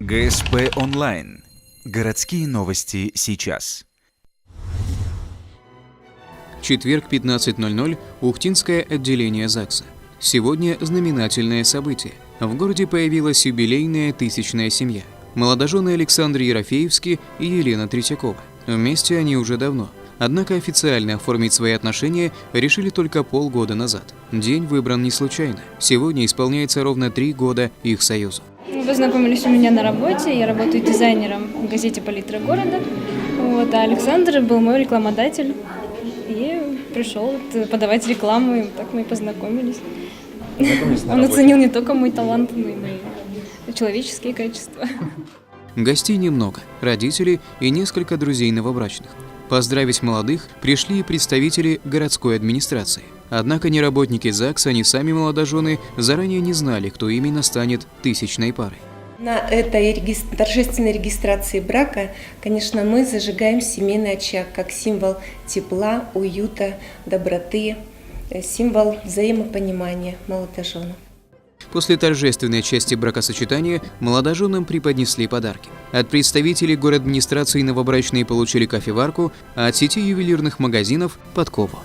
ГСП онлайн. Городские новости сейчас. Четверг, 15:00, Ухтинское отделение ЗАГСа. Сегодня знаменательное событие. В городе появилась юбилейная 1000-я семья. Молодожены Александр Ерофеевский и Елена Третьякова. Вместе они уже давно. Однако официально оформить свои отношения решили только полгода назад. День выбран не случайно. Сегодня исполняется ровно 3 года их союзу. Мы познакомились у меня на работе, я работаю дизайнером в газете «Палитра города». А Александр был мой рекламодатель и пришел подавать рекламу, и так мы и познакомились. Он оценил не только мой талант, но и мои человеческие качества. Гостей немного, родители и несколько друзей новобрачных. Поздравить молодых пришли и представители городской администрации. Однако ни работники ЗАГСа, ни сами молодожены заранее не знали, кто именно станет 1000-й парой. На этой торжественной регистрации брака, конечно, мы зажигаем семейный очаг как символ тепла, уюта, доброты, символ взаимопонимания молодоженов. После торжественной части бракосочетания молодоженам преподнесли подарки. От представителей городадминистрации новобрачные получили кофеварку, а от сети ювелирных магазинов – подкову.